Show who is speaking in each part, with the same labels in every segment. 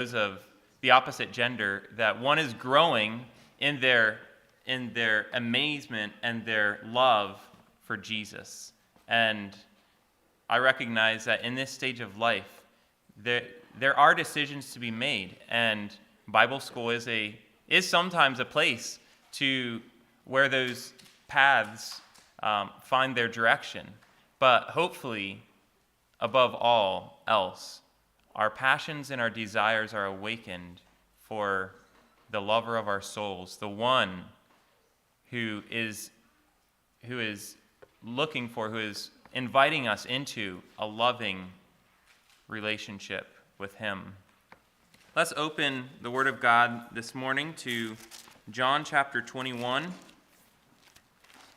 Speaker 1: those of the opposite gender, that one is growing in their amazement and their love for Jesus. And I recognize that in this stage of life, there are decisions to be made, and Bible school is sometimes a place to where those paths find their direction. But hopefully, above all else, our passions and our desires are awakened for the lover of our souls, the one who is inviting us into a loving relationship with him. Let's open the Word of God this morning to John chapter 21.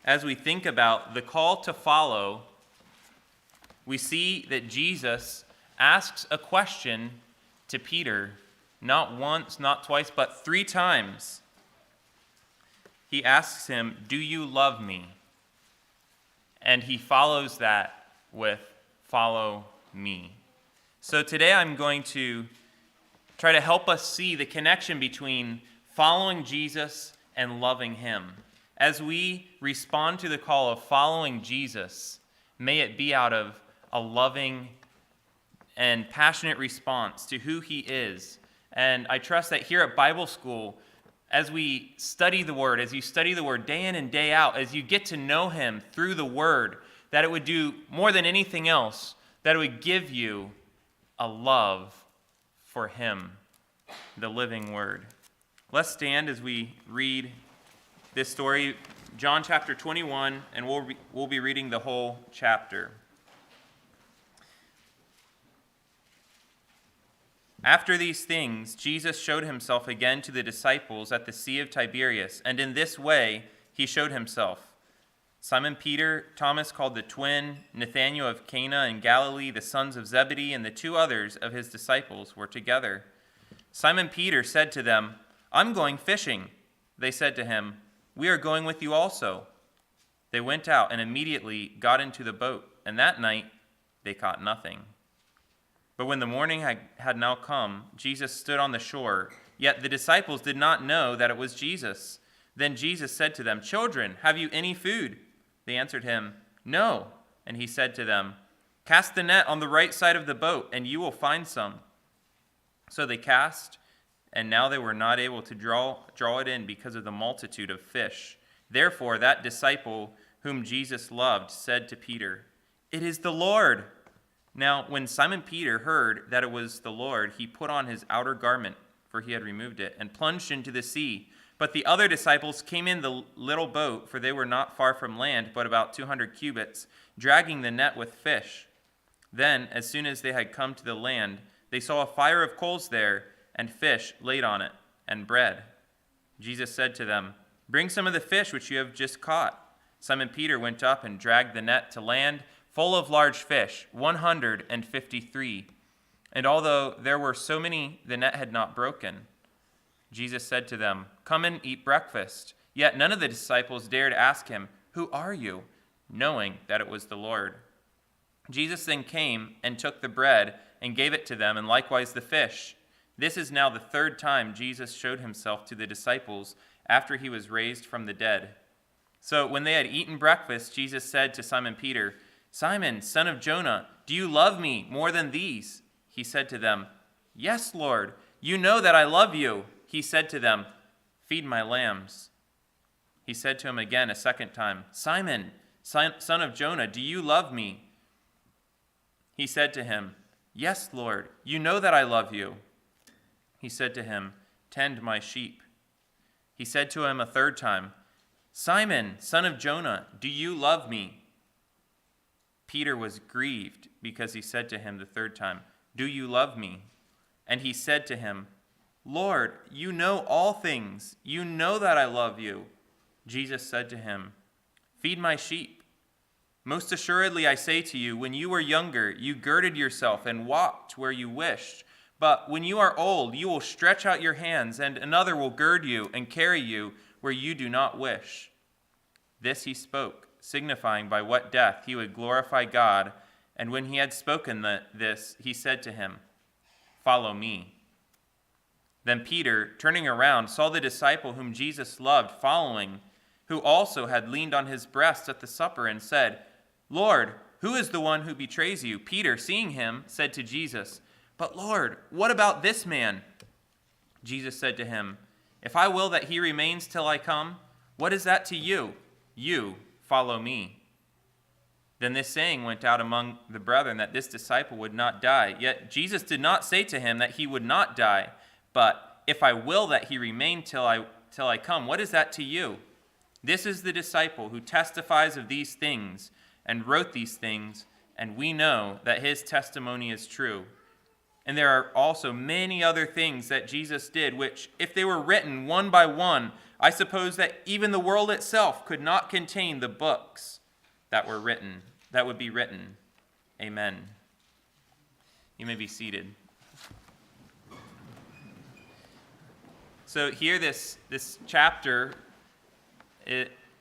Speaker 1: As we think about the call to follow, we see that Jesus asks a question to Peter, not once, not twice, but 3 times. He asks him, "Do you love me?" And he follows that with, "Follow me." So today I'm going to try to help us see the connection between following Jesus and loving him. As we respond to the call of following Jesus, may it be out of a loving and passionate response to who he is. And I trust that here at Bible school, as we study the Word, as you study the Word day in and day out, as you get to know him through the Word, that it would do more than anything else, that it would give you a love for him, the living Word. Let's stand as we read this story, John chapter 21, and we'll be reading the whole chapter. After these things, Jesus showed himself again to the disciples at the Sea of Tiberias, and in this way he showed himself. Simon Peter, Thomas called the twin, Nathanael of Cana in Galilee, the sons of Zebedee, and the 2 others of his disciples were together. Simon Peter said to them, "I'm going fishing." They said to him, "We are going with you also." They went out and immediately got into the boat, and that night they caught nothing. But when the morning had now come, Jesus stood on the shore, yet the disciples did not know that it was Jesus. Then Jesus said to them, "Children, have you any food?" They answered him, "No." And he said to them, "Cast the net on the right side of the boat, and you will find some." So they cast, and now they were not able to draw it in because of the multitude of fish. Therefore that disciple whom Jesus loved said to Peter, "It is the Lord." Now, when Simon Peter heard that it was the Lord, he put on his outer garment, for he had removed it, and plunged into the sea. But the other disciples came in the little boat, for they were not far from land, but about 200 cubits, dragging the net with fish. Then, as soon as they had come to the land, they saw a fire of coals there, and fish laid on it, and bread. Jesus said to them, "Bring some of the fish which you have just caught." Simon Peter went up and dragged the net to land, full of large fish, 153. And although there were so many, the net had not broken. Jesus said to them, "Come and eat breakfast." Yet none of the disciples dared ask him, "Who are you?" knowing that it was the Lord. Jesus then came and took the bread and gave it to them, and likewise the fish. This is now the 3rd time Jesus showed himself to the disciples after he was raised from the dead. So when they had eaten breakfast, Jesus said to Simon Peter, "Simon, son of Jonah, do you love me more than these?" He said to them, "Yes, Lord, you know that I love you." He said to them, "Feed my lambs." He said to him again a second time, "Simon, son of Jonah, do you love me?" He said to him, "Yes, Lord, you know that I love you." He said to him, "Tend my sheep." He said to him a third time, "Simon, son of Jonah, do you love me?" Peter was grieved because he said to him the third time, "Do you love me?" And he said to him, "Lord, you know all things. You know that I love you." Jesus said to him, "Feed my sheep. Most assuredly I say to you, when you were younger, you girded yourself and walked where you wished. But when you are old, you will stretch out your hands, and another will gird you and carry you where you do not wish." This he spoke, signifying by what death he would glorify God. And when he had spoken this, he said to him, "Follow me." Then Peter, turning around, saw the disciple whom Jesus loved following, who also had leaned on his breast at the supper, and said, "Lord, who is the one who betrays you?" Peter, seeing him, said to Jesus, "But Lord, what about this man?" Jesus said to him, "If I will that he remains till I come, what is that to you? You follow me." Then this saying went out among the brethren, that this disciple would not die. Yet Jesus did not say to him that he would not die, but, "If I will that he remain till I come, what is that to you?" This is the disciple who testifies of these things and wrote these things, and we know that his testimony is true. And there are also many other things that Jesus did, which, if they were written one by one, I suppose that even the world itself could not contain the books that would be written. Amen. You may be seated. So here, this chapter,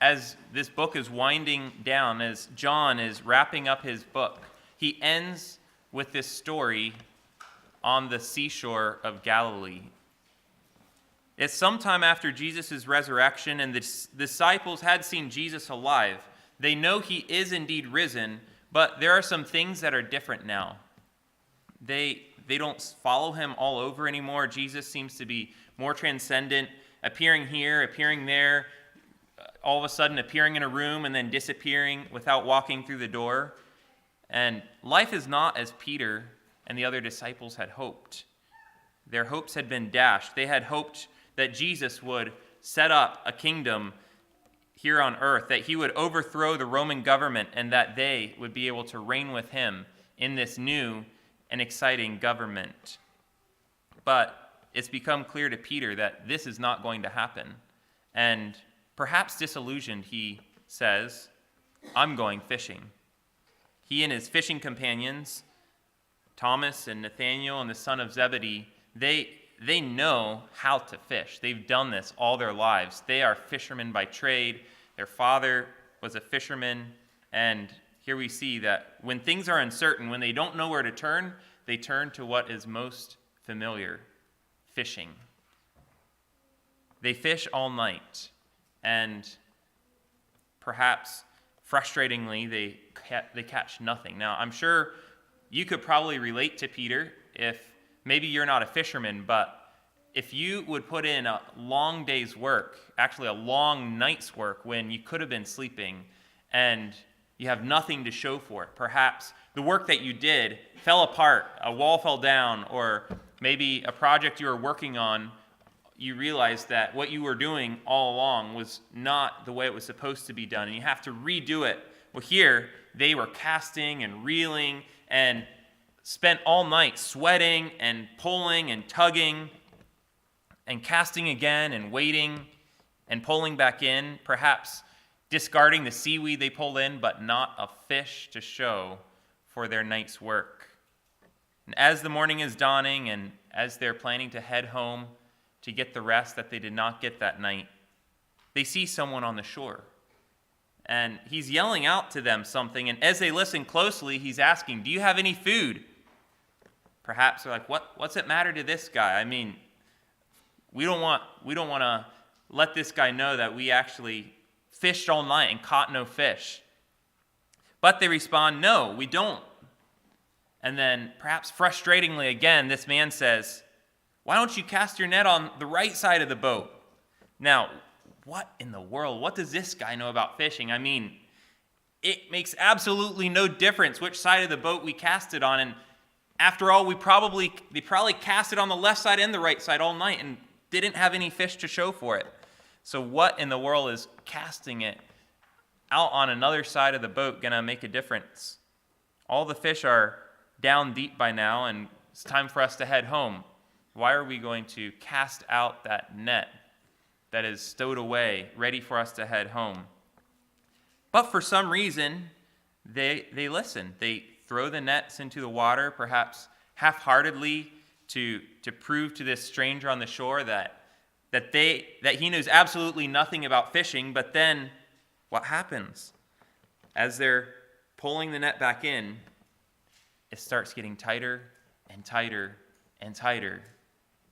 Speaker 1: as this book is winding down, as John is wrapping up his book, he ends with this story on the seashore of Galilee. It's sometime after Jesus' resurrection, and the disciples had seen Jesus alive. They know he is indeed risen, but there are some things that are different now. They don't follow him all over anymore. Jesus seems to be more transcendent, appearing here, appearing there, all of a sudden appearing in a room and then disappearing without walking through the door. And life is not as Peter and the other disciples had hoped. Their hopes had been dashed. They had hoped that Jesus would set up a kingdom here on earth, that he would overthrow the Roman government, and that they would be able to reign with him in this new and exciting government. But it's become clear to Peter that this is not going to happen. And perhaps disillusioned, he says, "I'm going fishing." He and his fishing companions, Thomas and Nathanael and the son of Zebedee, they know how to fish. They've done this all their lives. They are fishermen by trade. Their father was a fisherman. And here we see that when things are uncertain, when they don't know where to turn, they turn to what is most familiar: fishing. They fish all night, and perhaps frustratingly, they catch nothing. Now, I'm sure you could probably relate to Peter if maybe you're not a fisherman, but if you would put in a long day's work, actually a long night's work when you could have been sleeping, and you have nothing to show for it. Perhaps the work that you did fell apart, a wall fell down, or maybe a project you were working on, you realized that what you were doing all along was not the way it was supposed to be done, and you have to redo it. Well, here, they were casting and reeling and spent all night sweating and pulling and tugging and casting again and waiting and pulling back in, perhaps discarding the seaweed they pulled in, but not a fish to show for their night's work. And as the morning is dawning and as they're planning to head home to get the rest that they did not get that night, they see someone on the shore. And he's yelling out to them something, and as they listen closely, he's asking, "Do you have any food?" Perhaps they're like, what's it matter to this guy? I mean, we don't want to let this guy know that we actually fished all night and caught no fish. But they respond, "No, we don't." And then, perhaps frustratingly again, this man says, "Why don't you cast your net on the right side of the boat?" Now, what in the world? What does this guy know about fishing? I mean, it makes absolutely no difference which side of the boat we cast it on. And after all, they probably cast it on the left side and the right side all night and didn't have any fish to show for it. So what in the world is casting it out on another side of the boat going to make a difference? All the fish are down deep by now, and it's time for us to head home. Why are we going to cast out that net that is stowed away, ready for us to head home? But for some reason, they listen. They throw the nets into the water, perhaps half-heartedly, to prove to this stranger on the shore that he knows absolutely nothing about fishing. But then what happens? As they're pulling the net back in, it starts getting tighter and tighter and tighter.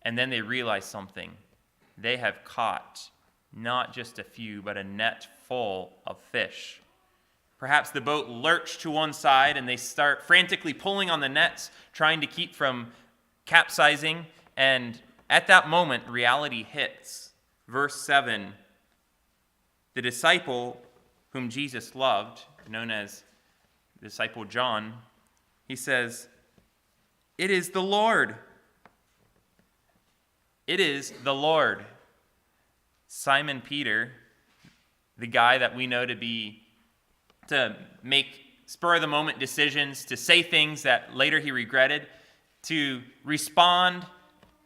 Speaker 1: And then they realize something. They have caught not just a few, but a net full of fish. Perhaps the boat lurched to one side and they start frantically pulling on the nets, trying to keep from capsizing. And at that moment, reality hits. Verse 7, the disciple whom Jesus loved, known as disciple John, he says, "It is the Lord." It is the Lord. Simon Peter, the guy that we know to make spur-of-the-moment decisions, to say things that later he regretted, to respond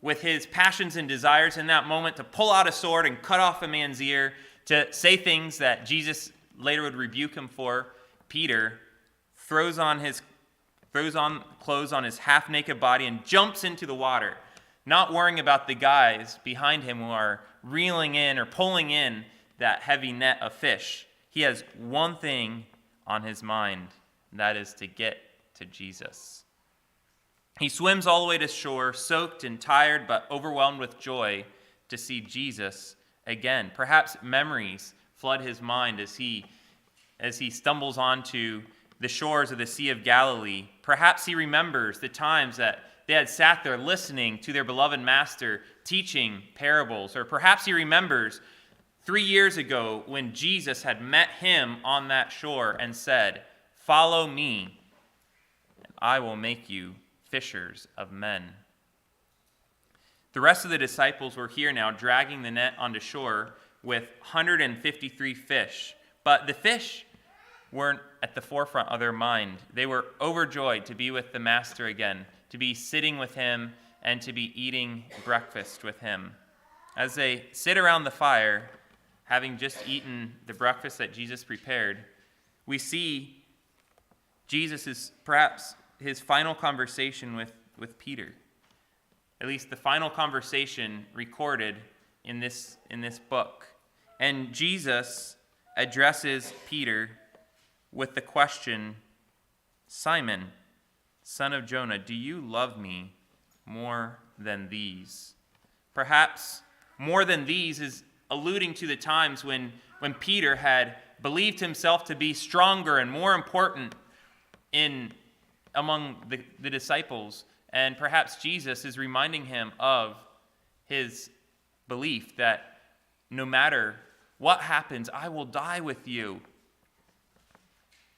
Speaker 1: with his passions and desires in that moment, to pull out a sword and cut off a man's ear, to say things that Jesus later would rebuke him for. Peter throws on clothes on his half-naked body and jumps into the water, not worrying about the guys behind him who are reeling in or pulling in that heavy net of fish. He has one thing on his mind, and that is to get to Jesus. He swims all the way to shore, soaked and tired, but overwhelmed with joy to see Jesus again. Perhaps memories flood his mind as he stumbles onto the shores of the Sea of Galilee. Perhaps he remembers the times that they had sat there listening to their beloved master teaching parables. Or perhaps he remembers 3 years ago when Jesus had met him on that shore and said, "Follow me, and I will make you fishers of men." The rest of the disciples were here now, dragging the net onto shore with 153 fish. But the fish weren't at the forefront of their mind. They were overjoyed to be with the master again, to be sitting with him, and to be eating breakfast with him. As they sit around the fire, having just eaten the breakfast that Jesus prepared, we see Jesus' perhaps his final conversation with Peter. At least the final conversation recorded in this book. And Jesus addresses Peter with the question, "Simon, son of Jonah, do you love me more than these?" Perhaps more than these is alluding to the times when Peter had believed himself to be stronger and more important among the disciples. And perhaps Jesus is reminding him of his belief that no matter what happens, I will die with you.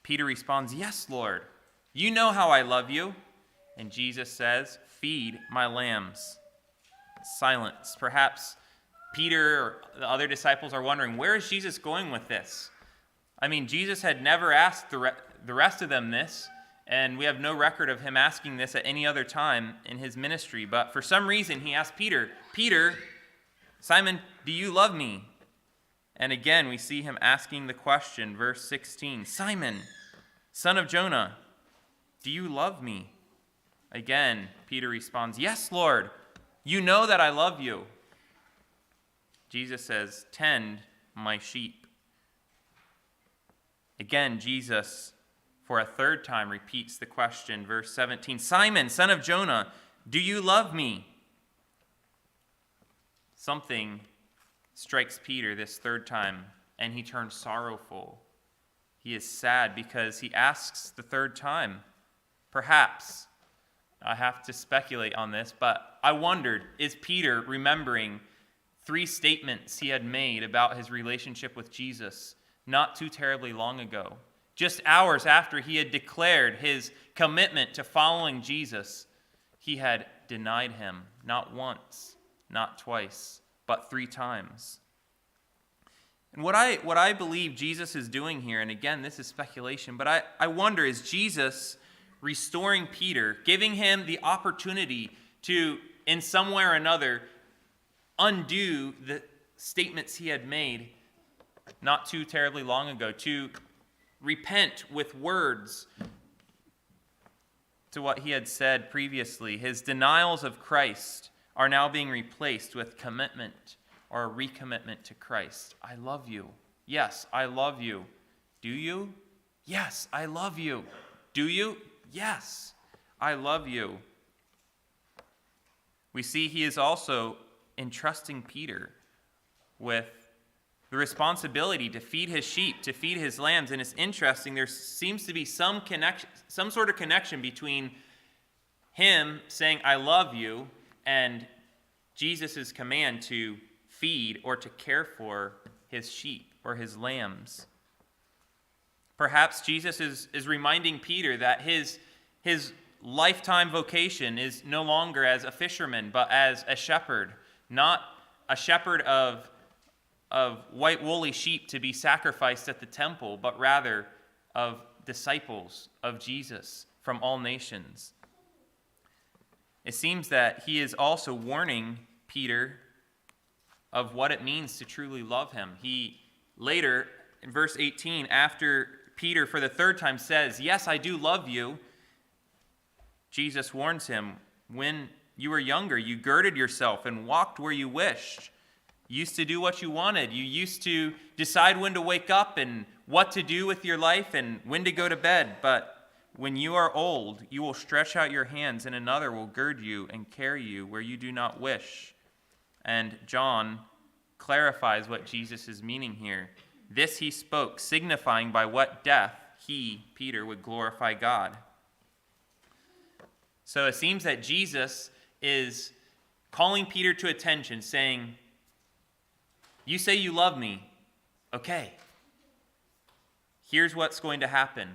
Speaker 1: Peter responds, "Yes, Lord, you know how I love you." And Jesus says, "Feed my lambs." Silence. Perhaps Peter or the other disciples are wondering, where is Jesus going with this? I mean, Jesus had never asked the rest of them this, and we have no record of him asking this at any other time in his ministry. But for some reason, he asked Peter, "Peter, Simon, do you love me?" And again, we see him asking the question, verse 16, "Simon, son of Jonah, do you love me?" Again, Peter responds, "Yes, Lord, you know that I love you." Jesus says, "Tend my sheep." Again, Jesus, for a third time, repeats the question, verse 17, "Simon, son of Jonah, do you love me?" Something strikes Peter this third time, and he turns sorrowful. He is sad because he asks the third time. Perhaps, I have to speculate on this, but I wondered, is Peter remembering 3 statements he had made about his relationship with Jesus not too terribly long ago? Just hours after he had declared his commitment to following Jesus, he had denied him not once, not twice, but 3 times. And what I believe Jesus is doing here, and again, this is speculation, but I wonder, is Jesus restoring Peter, giving him the opportunity to, in some way or another, undo the statements he had made not too terribly long ago, to repent with words to what he had said previously. His denials of Christ are now being replaced with commitment or a recommitment to Christ. "I love you. Yes, I love you. Do you? Yes, I love you. Do you? Yes, I love you." we see he is also entrusting Peter with the responsibility to feed his sheep, to feed his lambs. And it's interesting, there seems to be some sort of connection between him saying, I love you, and Jesus' command to feed or to care for his sheep or his lambs. Perhaps Jesus is reminding Peter that his lifetime vocation is no longer as a fisherman, but as a shepherd, not a shepherd of white woolly sheep to be sacrificed at the temple, but rather of disciples of Jesus from all nations. It seems that he is also warning Peter of what it means to truly love him. He later, in verse 18, after Peter for the third time says, yes, I do love you, Jesus warns him, when you were younger, you girded yourself and walked where you wished. You used to do what you wanted. You used to decide when to wake up and what to do with your life and when to go to bed. But when you are old, you will stretch out your hands, and another will gird you and carry you where you do not wish. And John clarifies what Jesus is meaning here. This he spoke, signifying by what death he, Peter, would glorify God. So it seems that Jesus is calling Peter to attention, saying, you say you love me. Okay. Here's what's going to happen.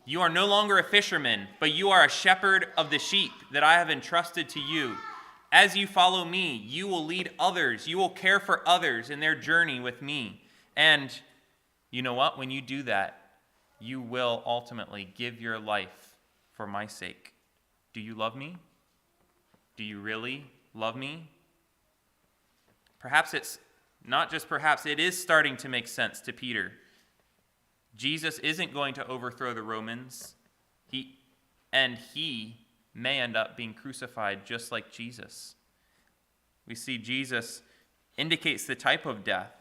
Speaker 1: You are no longer a fisherman, but you are a shepherd of the sheep that I have entrusted to you. As you follow me, you will lead others. You will care for others in their journey with me. And you know what? When you do that, you will ultimately give your life for my sake. Do you love me? Do you really love me? Perhaps it's not just perhaps, it is starting to make sense to Peter. Jesus isn't going to overthrow the Romans. He may end up being crucified just like Jesus. We see Jesus indicates the type of death,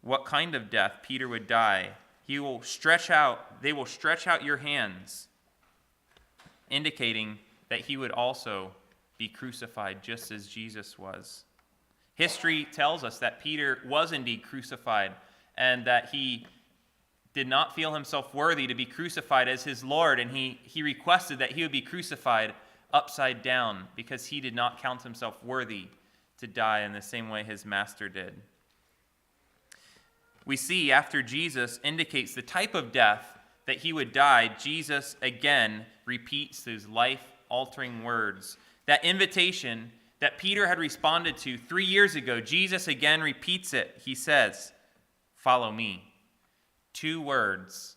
Speaker 1: what kind of death Peter would die. They will stretch out your hands, indicating that he would also be crucified just as Jesus was. History tells us that Peter was indeed crucified and that he did not feel himself worthy to be crucified as his Lord, and he requested that he would be crucified upside down because he did not count himself worthy to die in the same way his master did. We see after Jesus indicates the type of death that he would die, Jesus again repeats those life-altering words. That invitation that Peter had responded to 3 years ago, Jesus again repeats it. He says, follow me. 2 words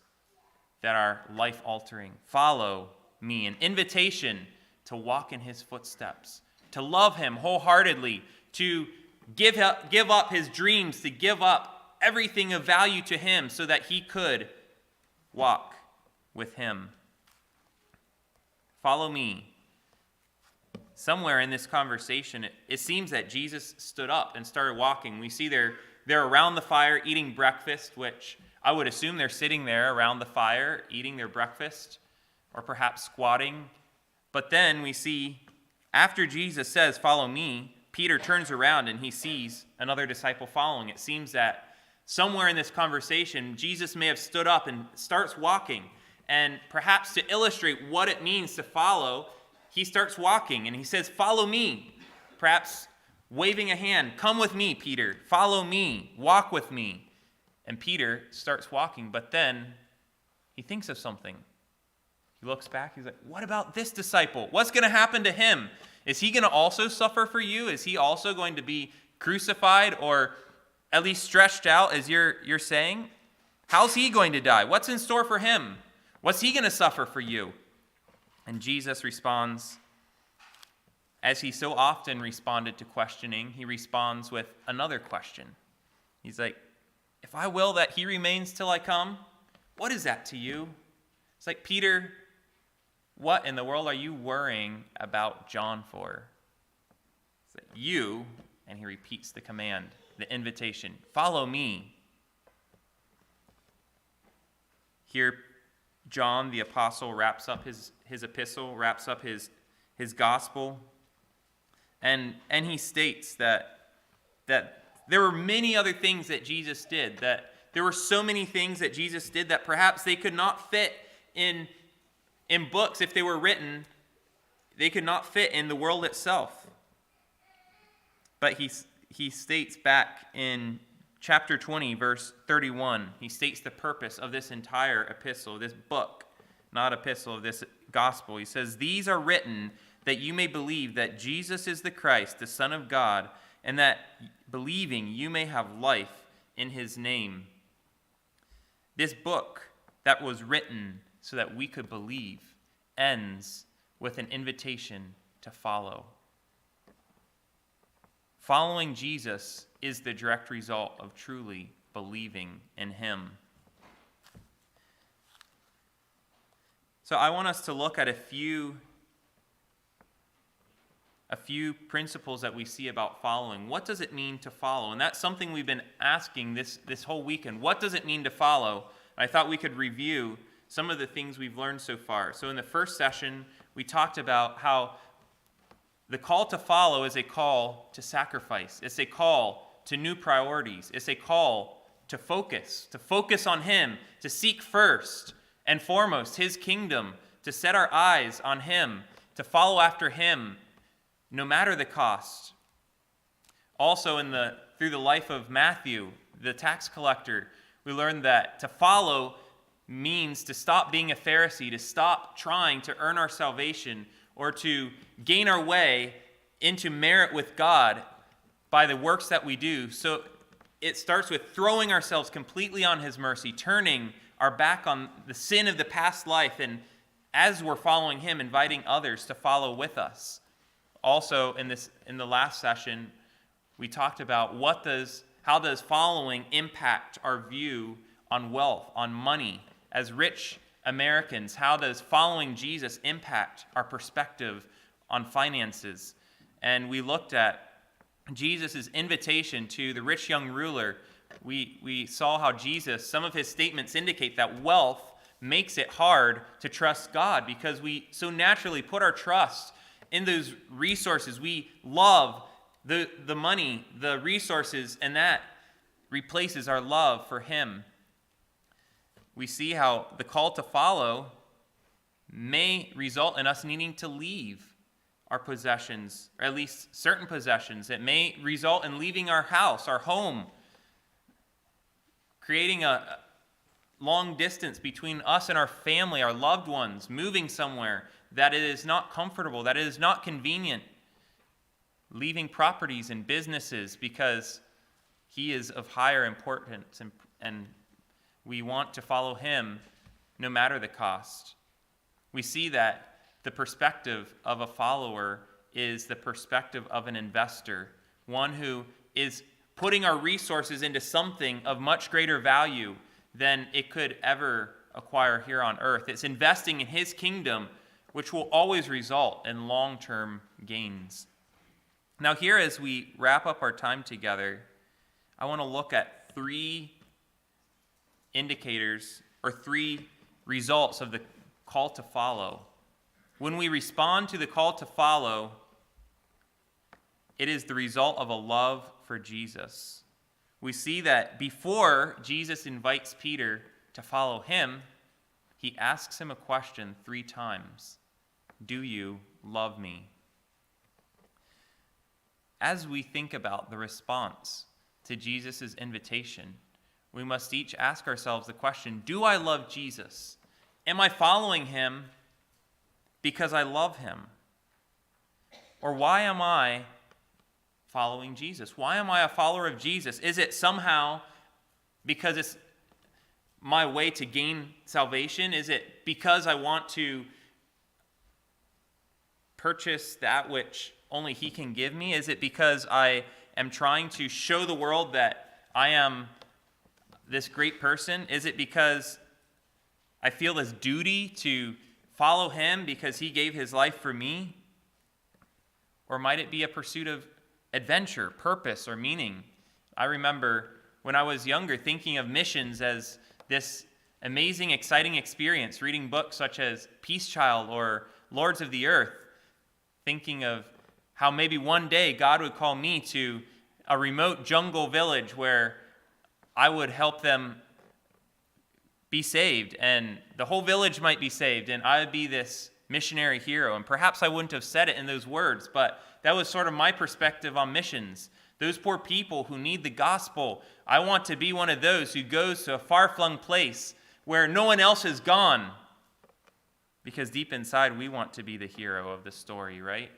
Speaker 1: that are life-altering. Follow me. An invitation to walk in his footsteps, to love him wholeheartedly, to give up his dreams, to give up everything of value to him so that he could walk with him. Follow me. Somewhere in this conversation, it seems that Jesus stood up and started walking. We see they're around the fire eating breakfast, which I would assume they're sitting there around the fire eating their breakfast, or perhaps squatting. But then we see, after Jesus says, follow me, Peter turns around and he sees another disciple following. It seems that somewhere in this conversation, Jesus may have stood up and starts walking. And perhaps to illustrate what it means to follow, he starts walking and he says, follow me. Perhaps waving a hand, come with me, Peter. Follow me. Walk with me. And Peter starts walking, but then he thinks of something. He looks back, he's like, what about this disciple? What's going to happen to him? Is he going to also suffer for you? Is he also going to be crucified or at least stretched out, as you're saying? How's he going to die? What's in store for him? What's he going to suffer for you? And Jesus responds, as he so often responded to questioning, he responds with another question. He's like, if I will that he remains till I come, what is that to you? It's like, Peter, what in the world are you worrying about John for? It's like, you, and he repeats the command, the invitation, follow me. Here, John, the apostle, wraps up his epistle, wraps up his gospel. And he states that there were many other things that Jesus did, that there were so many things that Jesus did that perhaps they could not fit in books. If they were written, they could not fit in the world itself. But he states back in chapter 20, verse 31, he states the purpose of this entire epistle, this book, not epistle, of this gospel. He says, "These are written that you may believe that Jesus is the Christ, the Son of God, and that believing you may have life in his name." This book that was written so that we could believe ends with an invitation to follow. Following Jesus is the direct result of truly believing in him. So I want us to look at a few principles that we see about following. What does it mean to follow? And that's something we've been asking this whole weekend. What does it mean to follow? I thought we could review some of the things we've learned so far. So in the first session, we talked about how the call to follow is a call to sacrifice. It's a call to new priorities. It's a call to focus on him, to seek first and foremost his kingdom, to set our eyes on him, to follow after him, no matter the cost. Also, through the life of Matthew, the tax collector, we learned that to follow means to stop being a Pharisee, to stop trying to earn our salvation or to gain our way into merit with God by the works that we do. So it starts with throwing ourselves completely on his mercy, turning our back on the sin of the past life, and as we're following him, inviting others to follow with us. Also, in the last session, we talked about how does following impact our view on wealth, on money? As rich Americans, how does following Jesus impact our perspective on finances? And we looked at Jesus' invitation to the rich young ruler. We saw how Jesus, some of his statements indicate that wealth makes it hard to trust God because we so naturally put our trust in those resources. We love the money, the resources, and that replaces our love for him. We see how the call to follow may result in us needing to leave our possessions, or at least certain possessions. It may result in leaving our house, our home, creating a long distance between us and our family, our loved ones, moving somewhere that it is not comfortable, that it is not convenient, leaving properties and businesses because he is of higher importance and we want to follow him no matter the cost. We see that the perspective of a follower is the perspective of an investor, one who is putting our resources into something of much greater value than it could ever acquire here on earth. It's investing in his kingdom, which will always result in long-term gains. Now here, as we wrap up our time together, I want to look at three indicators or three results of the call to follow. When we respond to the call to follow, it is the result of a love for Jesus. We see that before Jesus invites Peter to follow him, he asks him a question 3 times. Do you love me? As we think about the response to Jesus' invitation, we must each ask ourselves the question, do I love Jesus? Am I following him because I love him? Or why am I following Jesus? Why am I a follower of Jesus? Is it somehow because it's my way to gain salvation? Is it because I want to purchase that which only he can give me? Is it because I am trying to show the world that I am this great person? Is it because I feel this duty to follow him because he gave his life for me? Or might it be a pursuit of adventure, purpose, or meaning? I remember when I was younger thinking of missions as this amazing, exciting experience, reading books such as Peace Child or Lords of the Earth, thinking of How maybe one day God would call me to a remote jungle village where I would help them be saved, and the whole village might be saved, and I would be this missionary hero. And perhaps I wouldn't have said it in those words, but that was sort of my perspective on missions. Those poor people who need the gospel, I want to be one of those who goes to a far-flung place where no one else has gone. Because deep inside, we want to be the hero of the story, right?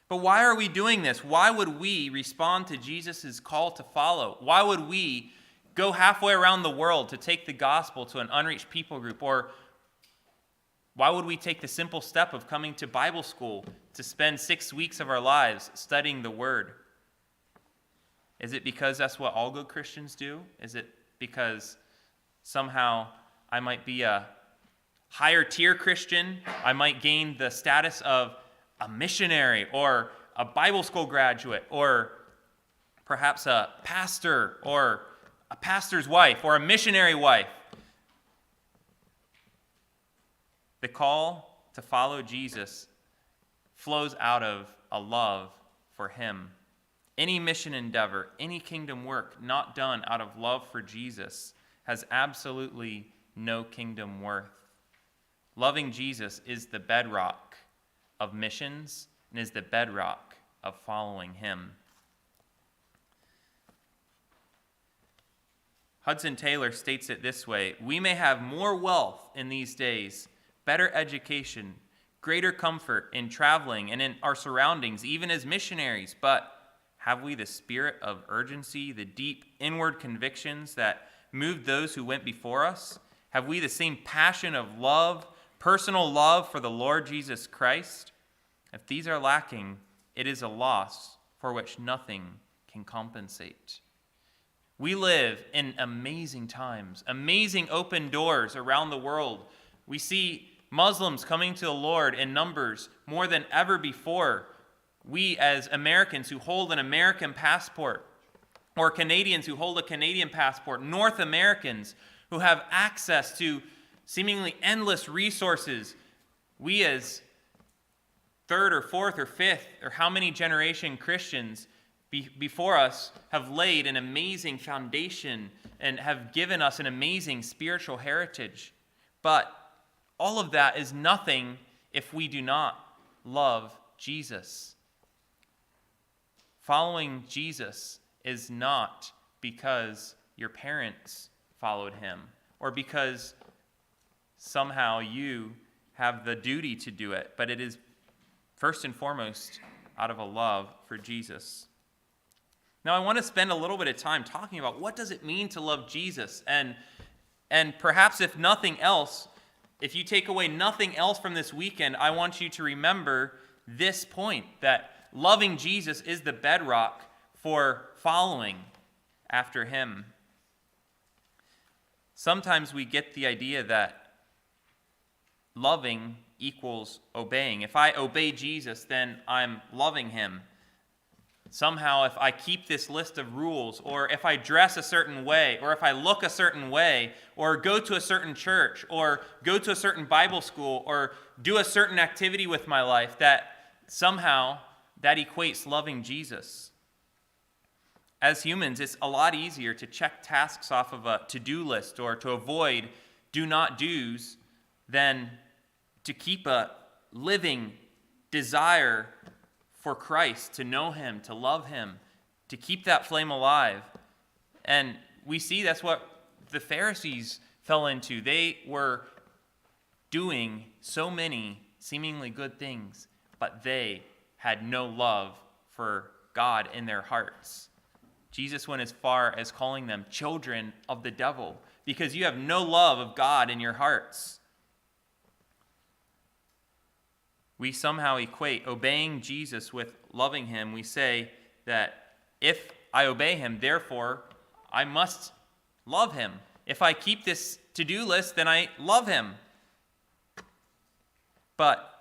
Speaker 1: But why are we doing this? Why would we respond to Jesus' call to follow? Why would we go halfway around the world to take the gospel to an unreached people group? Or why would we take the simple step of coming to Bible school to spend 6 weeks of our lives studying the Word? Is it because that's what all good Christians do? Is it because somehow I might be a higher tier Christian? I might gain the status of a missionary or a Bible school graduate or perhaps a pastor or a pastor's wife or a missionary wife. The call to follow Jesus flows out of a love for him. Any mission endeavor, any kingdom work not done out of love for Jesus has absolutely no kingdom worth. Loving Jesus is the bedrock of missions and is the bedrock of following him. Hudson Taylor states it this way: we may have more wealth in these days, better education, greater comfort in traveling and in our surroundings, even as missionaries, but have we the spirit of urgency, the deep inward convictions that moved those who went before us? Have we the same passion of love, personal love for the Lord Jesus Christ? If these are lacking, it is a loss for which nothing can compensate. We live in amazing times, amazing open doors around the world. We see Muslims coming to the Lord in numbers more than ever before. We as Americans who hold an American passport, or Canadians who hold a Canadian passport, North Americans who have access to seemingly endless resources, we as third or fourth or fifth or how many generation Christians before us have laid an amazing foundation and have given us an amazing spiritual heritage. But all of that is nothing if we do not love Jesus. Following Jesus is not because your parents followed him or because somehow you have the duty to do it, but it is first and foremost out of a love for Jesus. Now, I want to spend a little bit of time talking about what does it mean to love Jesus, and perhaps if nothing else, if you take away nothing else from this weekend, I want you to remember this point, that loving Jesus is the bedrock for following after him. Sometimes we get the idea that loving equals obeying. If I obey Jesus, then I'm loving him. Somehow, if I keep this list of rules, or if I dress a certain way, or if I look a certain way, or go to a certain church, or go to a certain Bible school, or do a certain activity with my life, that somehow that equates loving Jesus. As humans, it's a lot easier to check tasks off of a to-do list or to avoid do not do's than to keep a living desire for Christ, to know him, to love him, to keep that flame alive. And we see that's what the Pharisees fell into. They were doing so many seemingly good things, but they had no love for God in their hearts. Jesus went as far as calling them children of the devil because you have no love of God in your hearts. We somehow equate obeying Jesus with loving him. We say that if I obey him, therefore I must love him. If I keep this to-do list, then I love him. But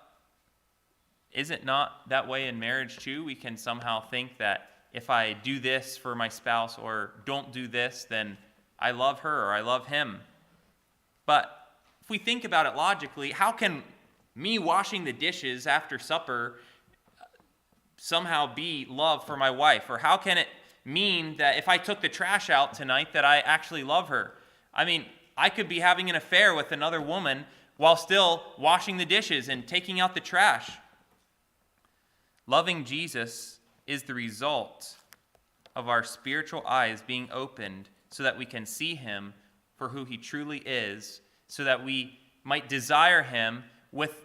Speaker 1: is it not that way in marriage too? We can somehow think that if I do this for my spouse or don't do this, then I love her or I love him. But if we think about it logically, how can me washing the dishes after supper somehow be love for my wife? Or how can it mean that if I took the trash out tonight that I actually love her? I mean, I could be having an affair with another woman while still washing the dishes and taking out the trash. Loving Jesus is the result of our spiritual eyes being opened so that we can see him for who he truly is, so that we might desire him with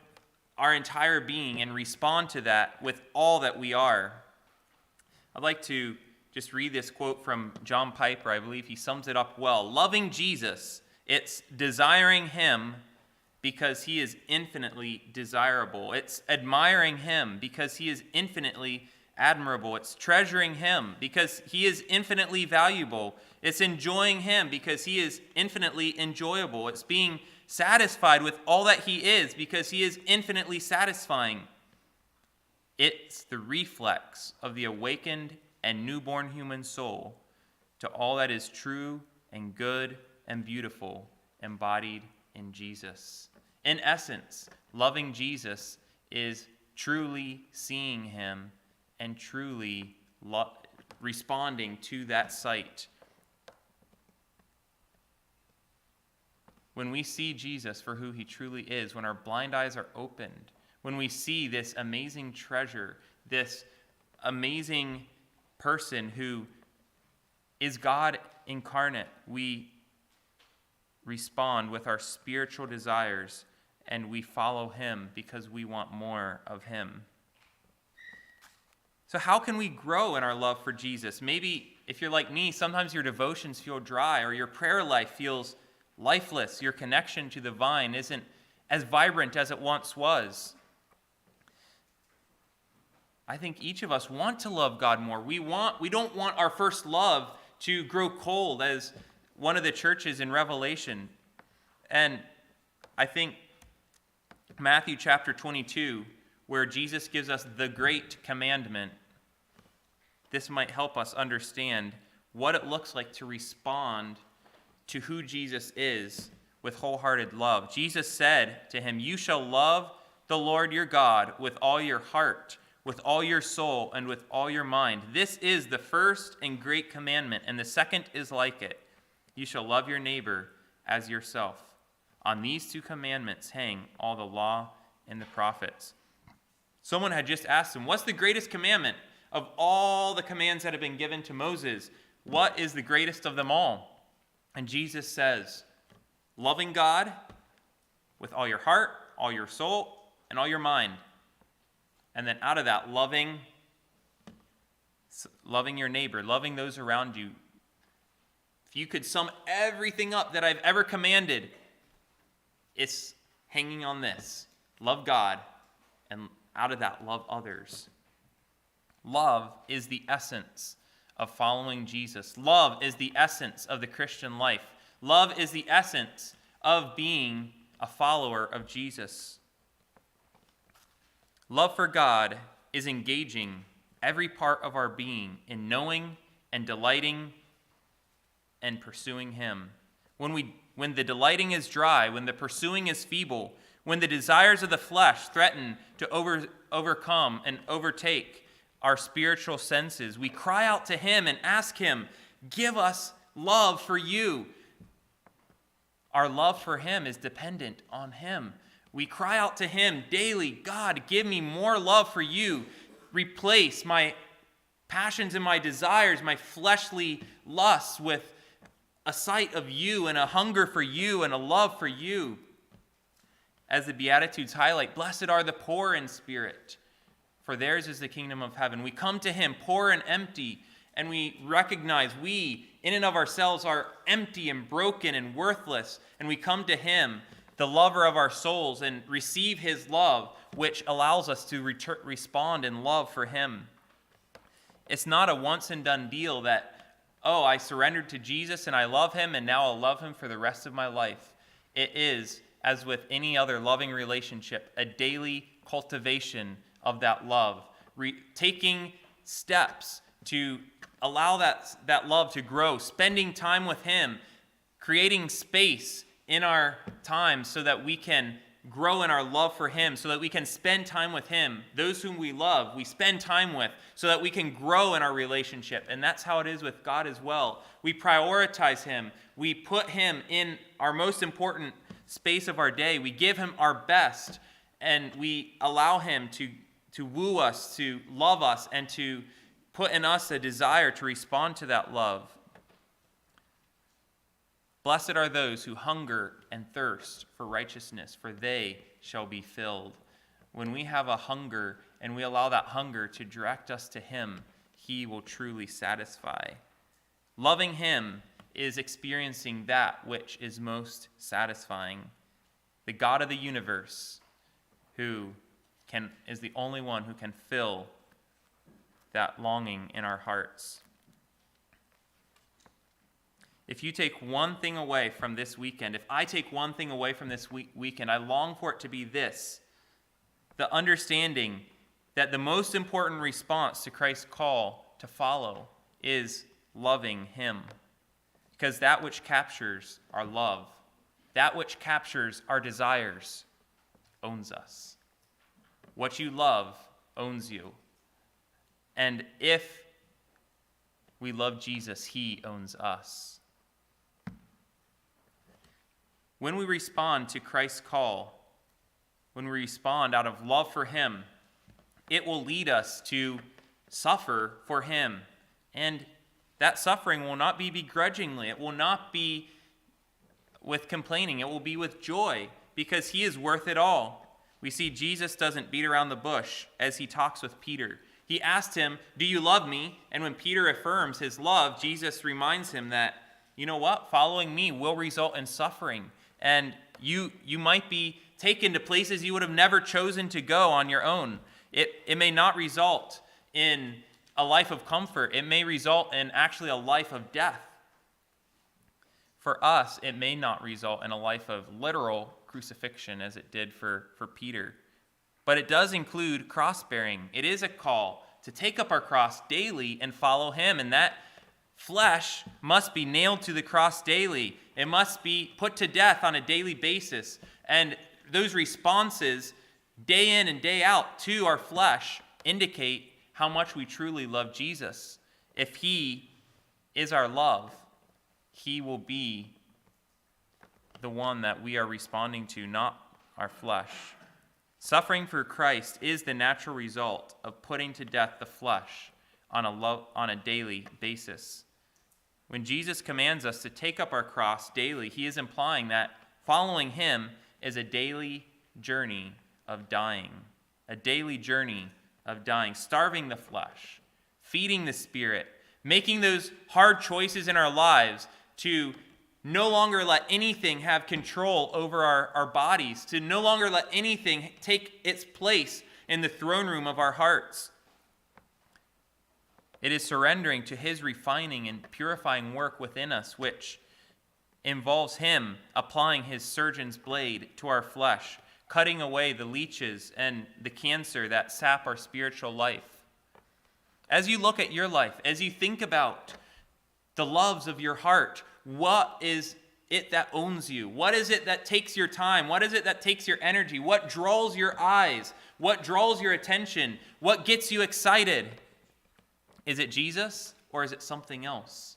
Speaker 1: our entire being and respond to that with all that we are. I'd like to just read this quote from John Piper. I believe he sums it up well. Loving Jesus, it's desiring him because he is infinitely desirable. It's admiring him because he is infinitely admirable. It's treasuring him because he is infinitely valuable. It's enjoying him because he is infinitely enjoyable. It's being satisfied with all that he is because he is infinitely satisfying. It's the reflex of the awakened and newborn human soul to all that is true and good and beautiful embodied in Jesus. In essence, loving Jesus is truly seeing him and truly responding to that sight. When we see Jesus for who he truly is, when our blind eyes are opened, when we see this amazing treasure, this amazing person who is God incarnate, we respond with our spiritual desires and we follow him because we want more of him. So how can we grow in our love for Jesus? Maybe if you're like me, sometimes your devotions feel dry or your prayer life feels lifeless. Your connection to the vine isn't as vibrant as it once was. I think each of us want to love God more. We don't want our first love to grow cold as one of the churches in Revelation. And I think Matthew chapter 22, where Jesus gives us the great commandment, this might help us understand what it looks like to respond to who Jesus is with wholehearted love. Jesus said to him, "You shall love the Lord your God with all your heart, with all your soul, and with all your mind. This is the first and great commandment, and the second is like it. You shall love your neighbor as yourself. On these two commandments hang all the law and the prophets." Someone had just asked him, what's the greatest commandment of all the commands that have been given to Moses? What is the greatest of them all? And Jesus says, loving God with all your heart, all your soul, and all your mind. And then out of that, loving your neighbor, loving those around you. If you could sum everything up that I've ever commanded, it's hanging on this. Love God, and out of that, love others. Love is the essence of following Jesus. Love is the essence of the Christian life. Love is the essence of being a follower of Jesus. Love for God is engaging every part of our being in knowing and delighting and pursuing him. When the delighting is dry, when the pursuing is feeble, when the desires of the flesh threaten to overcome and overtake our spiritual senses, we cry out to him and ask him, give us love for you. Our love for him is dependent on him. We cry out to him daily, God, give me more love for you. Replace my passions and my desires, my fleshly lusts with a sight of you and a hunger for you and a love for you. As the Beatitudes highlight, blessed are the poor in spirit, for theirs is the kingdom of heaven. We come to him poor and empty, and we recognize we, in and of ourselves, are empty and broken and worthless, and we come to him, the lover of our souls, and receive his love, which allows us to respond in love for him. It's not a once and done deal that, oh, I surrendered to Jesus and I love him and now I'll love him for the rest of my life. It is, as with any other loving relationship, a daily cultivation of that love, taking steps to allow that love to grow, spending time with him, creating space in our time so that we can grow in our love for him so that we can spend time with him. Those whom we love, we spend time with so that we can grow in our relationship. And that's how it is with God as well. We prioritize him. We put him in our most important space of our day. We give him our best, and we allow him to woo us, to love us, and to put in us a desire to respond to that love. Blessed are those who hunger and thirst for righteousness, for they shall be filled. When we have a hunger and we allow that hunger to direct us to him, he will truly satisfy. Loving him is experiencing that which is most satisfying. The God of the universe, who is the only one who can fill that longing in our hearts. If you take one thing away from this weekend, if I take one thing away from this weekend, I long for it to be this: the understanding that the most important response to Christ's call to follow is loving him. Because that which captures our love, that which captures our desires, owns us. What you love owns you. And if we love Jesus, he owns us. When we respond to Christ's call, when we respond out of love for him, it will lead us to suffer for him. And that suffering will not be begrudgingly. It will not be with complaining. It will be with joy, because he is worth it all. We see Jesus doesn't beat around the bush as he talks with Peter. He asked him, "Do you love me?" And when Peter affirms his love, Jesus reminds him that, you know what? Following me will result in suffering. And you might be taken to places you would have never chosen to go on your own. It may not result in a life of comfort. It may result in actually a life of death. For us, it may not result in a life of literal crucifixion as it did for Peter. But it does include cross-bearing. It is a call to take up our cross daily and follow him. And that flesh must be nailed to the cross daily. It must be put to death on a daily basis. And those responses, day in and day out, to our flesh indicate how much we truly love Jesus. If he is our love, he will be the one that we are responding to, not our flesh. Suffering for Christ is the natural result of putting to death the flesh on a daily basis. When Jesus commands us to take up our cross daily, he is implying that following him is a daily journey of dying, starving the flesh, feeding the spirit, making those hard choices in our lives to no longer let anything have control over our bodies, to no longer let anything take its place in the throne room of our hearts. It is surrendering to his refining and purifying work within us, which involves him applying his surgeon's blade to our flesh, cutting away the leeches and the cancer that sap our spiritual life. As you look at your life, as you think about the loves of your heart, what is it that owns you? What is it that takes your time? What is it that takes your energy? What draws your eyes? What draws your attention? What gets you excited? Is it Jesus or is it something else?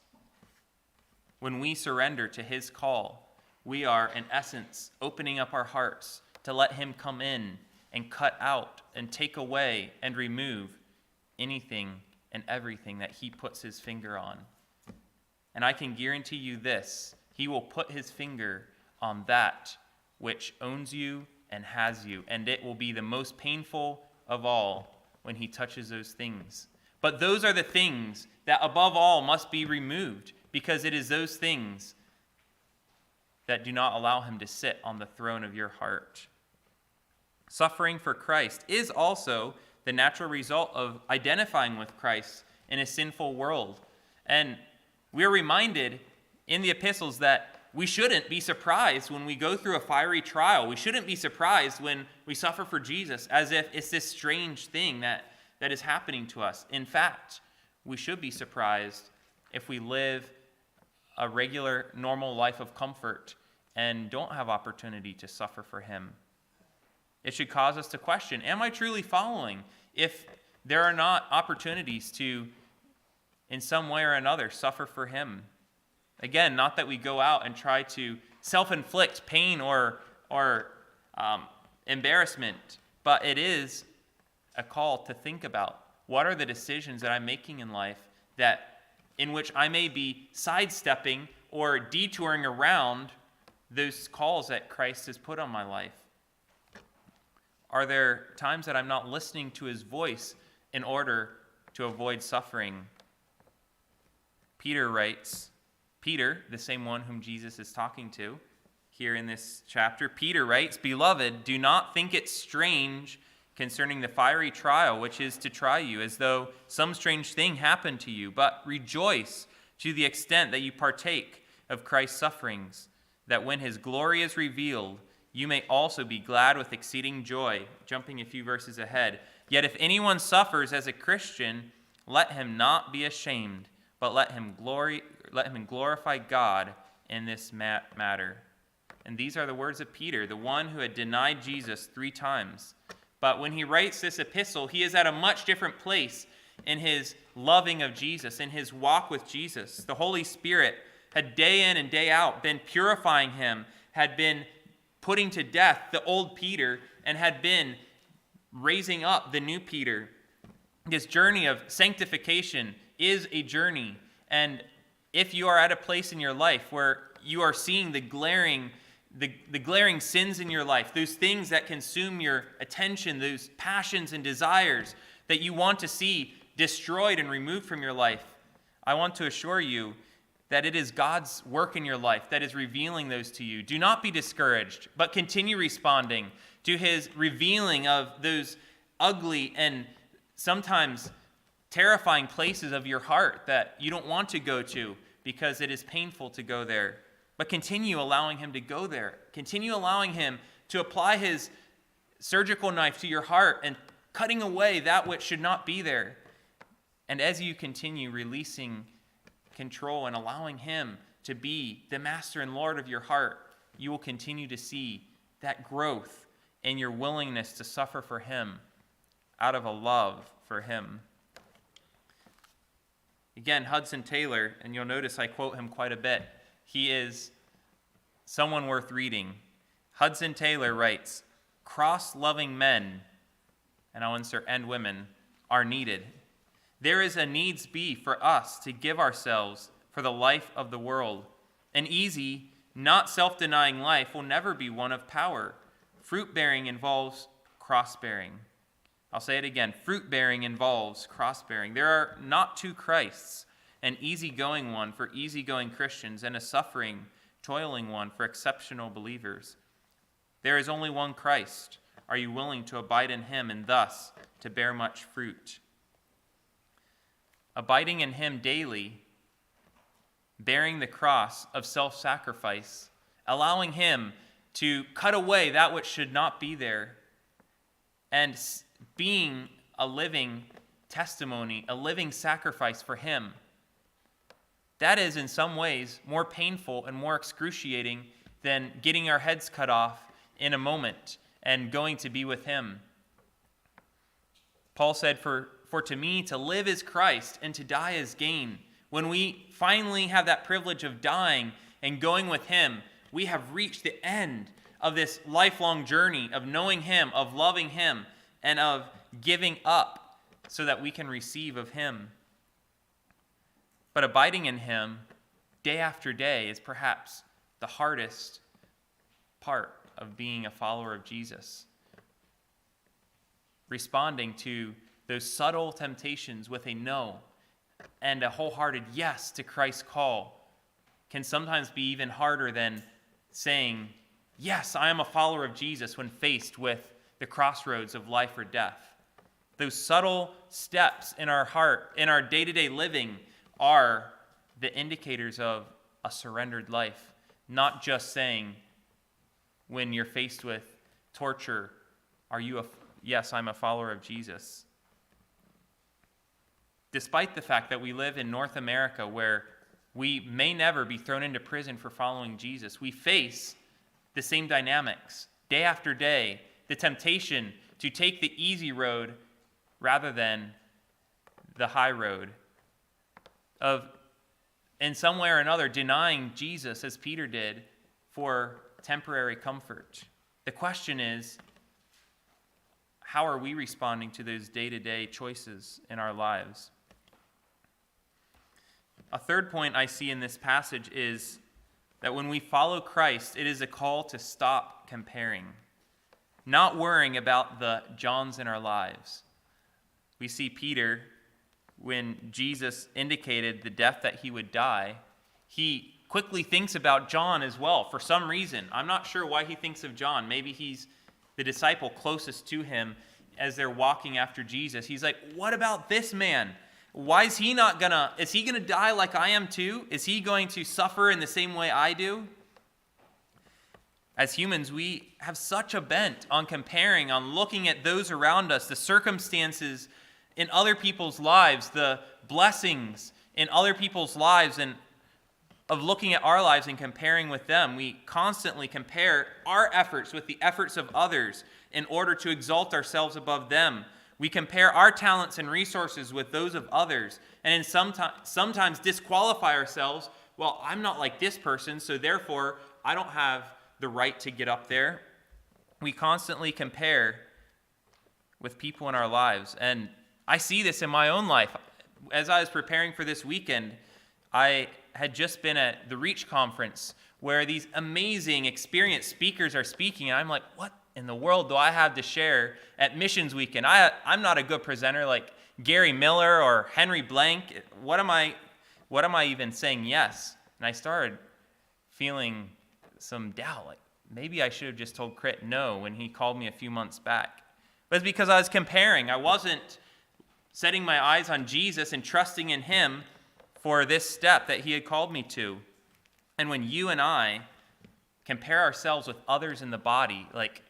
Speaker 1: When we surrender to his call, we are, in essence, opening up our hearts to let him come in and cut out and take away and remove anything and everything that he puts his finger on. And I can guarantee you this: he will put his finger on that which owns you and has you, and it will be the most painful of all when he touches those things. But those are the things that above all must be removed, because it is those things that do not allow him to sit on the throne of your heart. Suffering for Christ is also the natural result of identifying with Christ in a sinful world. And we're reminded in the epistles that we shouldn't be surprised when we go through a fiery trial. We shouldn't be surprised when we suffer for Jesus as if it's this strange thing that is happening to us. In fact, we should be surprised if we live a regular, normal life of comfort and don't have opportunity to suffer for him. It should cause us to question, am I truly following? If there are not opportunities to, in some way or another, suffer for him. Again, not that we go out and try to self-inflict pain or embarrassment, but it is a call to think about what are the decisions that I'm making in life in which I may be sidestepping or detouring around those calls that Christ has put on my life. Are there times that I'm not listening to his voice in order to avoid suffering? Peter writes, Peter, the same one whom Jesus is talking to here in this chapter, Peter writes, "Beloved, do not think it strange concerning the fiery trial which is to try you, as though some strange thing happened to you, but rejoice to the extent that you partake of Christ's sufferings, that when his glory is revealed, you may also be glad with exceeding joy." Jumping a few verses ahead. "Yet if anyone suffers as a Christian, let him not be ashamed, but let him glorify God in this matter." And these are the words of Peter, the one who had denied Jesus 3 times. But when he writes this epistle, he is at a much different place in his loving of Jesus, in his walk with Jesus. The Holy Spirit had day in and day out been purifying him, had been putting to death the old Peter, and had been raising up the new Peter. This journey of sanctification is a journey. And if you are at a place in your life where you are seeing the glaring sins in your life, those things that consume your attention, those passions and desires that you want to see destroyed and removed from your life, I want to assure you that it is God's work in your life that is revealing those to you. Do not be discouraged, but continue responding to his revealing of those ugly and sometimes terrifying places of your heart that you don't want to go to because it is painful to go there. But continue allowing him to go there. Continue allowing him to apply his surgical knife to your heart and cutting away that which should not be there. And as you continue releasing control and allowing him to be the master and Lord of your heart, you will continue to see that growth in your willingness to suffer for him out of a love for him. Again, Hudson Taylor, and you'll notice I quote him quite a bit. He is someone worth reading. Hudson Taylor writes, "Cross-loving men," and I'll insert "and women," "are needed. There is a needs be for us to give ourselves for the life of the world. An easy, not self-denying life will never be one of power. Fruit-bearing involves cross-bearing." I'll say it again. Fruit-bearing involves cross-bearing. There are not 2 Christs, an easygoing one for easygoing Christians and a suffering, toiling one for exceptional believers. There is only one Christ. Are you willing to abide in him and thus to bear much fruit? Abiding in him daily, bearing the cross of self-sacrifice, allowing him to cut away that which should not be there, and being a living testimony, a living sacrifice for him. That is in some ways more painful and more excruciating than getting our heads cut off in a moment and going to be with him. Paul said, for to me to live is Christ and to die is gain. When we finally have that privilege of dying and going with him, we have reached the end of this lifelong journey of knowing him, of loving him, and of giving up so that we can receive of him. But abiding in him day after day is perhaps the hardest part of being a follower of Jesus. Responding to those subtle temptations with a no and a wholehearted yes to Christ's call can sometimes be even harder than saying, "Yes, I am a follower of Jesus," when faced with the crossroads of life or death. Those subtle steps in our heart, in our day-to-day living, are the indicators of a surrendered life, not just saying when you're faced with torture, yes, I'm a follower of Jesus. Despite the fact that we live in North America where we may never be thrown into prison for following Jesus, we face the same dynamics day after day the temptation to take the easy road rather than the high road, of in some way or another denying Jesus as Peter did for temporary comfort. The question is, how are we responding to those day-to-day choices in our lives? A third point I see in this passage is that when we follow Christ, it is a call to stop comparing, not worrying about the Johns in our lives. We see Peter, when Jesus indicated the death that he would die, he quickly thinks about John as well for some reason. I'm not sure why he thinks of John. Maybe he's the disciple closest to him as they're walking after Jesus. He's like, what about this man? Why is he not is he gonna die like I am too? Is he going to suffer in the same way I do? As humans, we have such a bent on comparing, on looking at those around us, the circumstances in other people's lives, the blessings in other people's lives, and of looking at our lives and comparing with them. We constantly compare our efforts with the efforts of others in order to exalt ourselves above them. We compare our talents and resources with those of others, and sometimes disqualify ourselves. Well, I'm not like this person, so therefore I don't have the right to get up there. We constantly compare with people in our lives, and I see this in my own life. As I was preparing for this weekend, I had just been at the Reach conference where these amazing, experienced speakers are speaking, and I'm like, what in the world do I have to share at Missions Weekend? I'm not a good presenter like Gary Miller or Henry Blank. What am I even saying yes? And I started feeling some doubt, like maybe I should have just told Crit no when he called me a few months back. But it's because I was comparing. I wasn't setting my eyes on Jesus and trusting in him for this step that he had called me to. And when you and I compare ourselves with others in the body, like,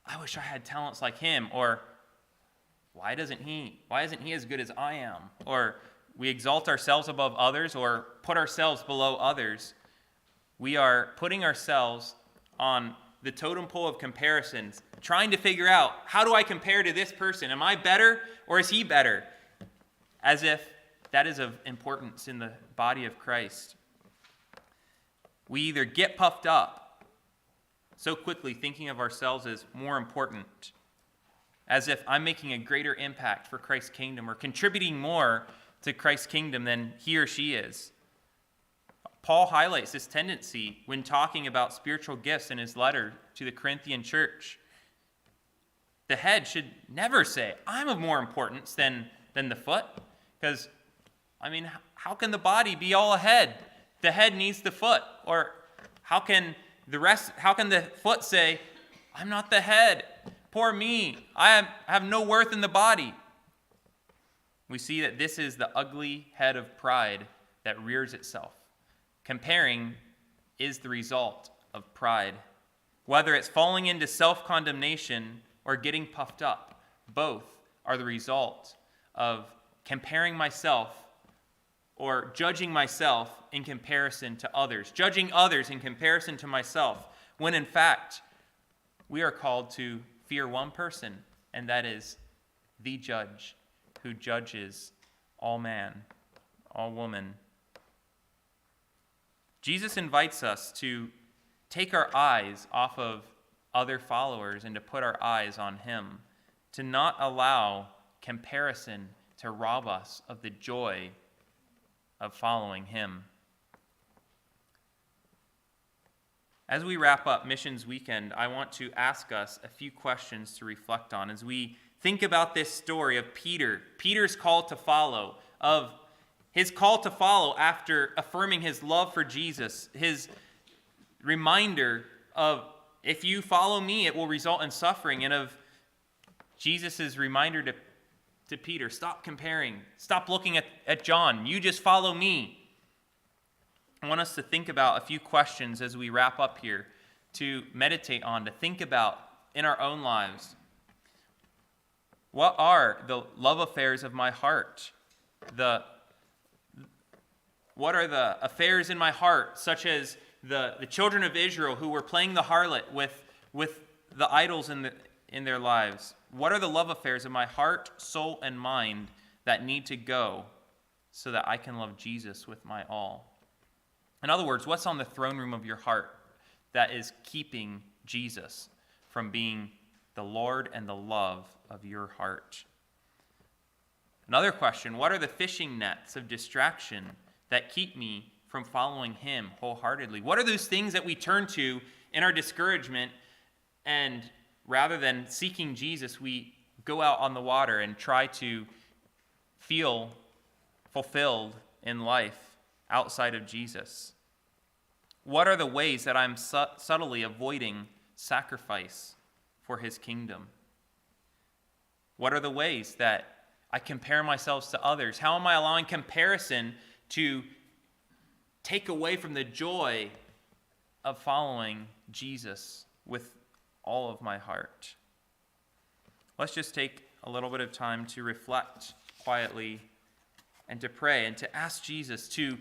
Speaker 1: I wish I had talents like him, or why isn't he as good as I am? Or we exalt ourselves above others or put ourselves below others. We are putting ourselves on the totem pole of comparisons, trying to figure out, how do I compare to this person? Am I better or is he better? As if that is of importance in the body of Christ. We either get puffed up so quickly thinking of ourselves as more important, as if I'm making a greater impact for Christ's kingdom or contributing more to Christ's kingdom than he or she is. Paul highlights this tendency when talking about spiritual gifts in his letter to the Corinthian church. The head should never say, I'm of more importance than the foot, because, how can the body be all a head? The head needs the foot. Or how can the foot say, I'm not the head, poor me, I have no worth in the body? We see that this is the ugly head of pride that rears itself. Comparing is the result of pride. Whether it's falling into self-condemnation or getting puffed up, both are the result of comparing myself or judging myself in comparison to others, judging others in comparison to myself, when in fact, we are called to fear one person, and that is the judge who judges all man, all woman. Jesus invites us to take our eyes off of other followers and to put our eyes on him, to not allow comparison to rob us of the joy of following him. As we wrap up Missions Weekend, I want to ask us a few questions to reflect on as we think about this story of Peter's call to follow, of his call to follow after affirming his love for Jesus, his reminder of, if you follow me, it will result in suffering, and of Jesus' reminder to Peter, stop comparing, stop looking at John, you just follow me. I want us to think about a few questions as we wrap up here, to meditate on, to think about in our own lives. What are the love affairs of my heart? What are the affairs in my heart, such as the children of Israel who were playing the harlot with the idols in in their lives? What are the love affairs of my heart, soul, and mind that need to go so that I can love Jesus with my all? In other words, what's on the throne room of your heart that is keeping Jesus from being the Lord and the love of your heart? Another question, what are the fishing nets of distraction that keep me from following him wholeheartedly? What are those things that we turn to in our discouragement, and rather than seeking Jesus, we go out on the water and try to feel fulfilled in life outside of Jesus? What are the ways that I'm subtly avoiding sacrifice for his kingdom? What are the ways that I compare myself to others? How am I allowing comparison to take away from the joy of following Jesus with all of my heart? Let's just take a little bit of time to reflect quietly and to pray and to ask Jesus to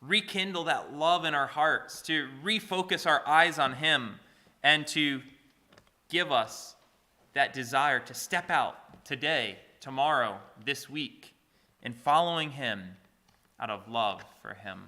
Speaker 1: rekindle that love in our hearts, to refocus our eyes on him, and to give us that desire to step out today, tomorrow, this week, in following him out of love for him.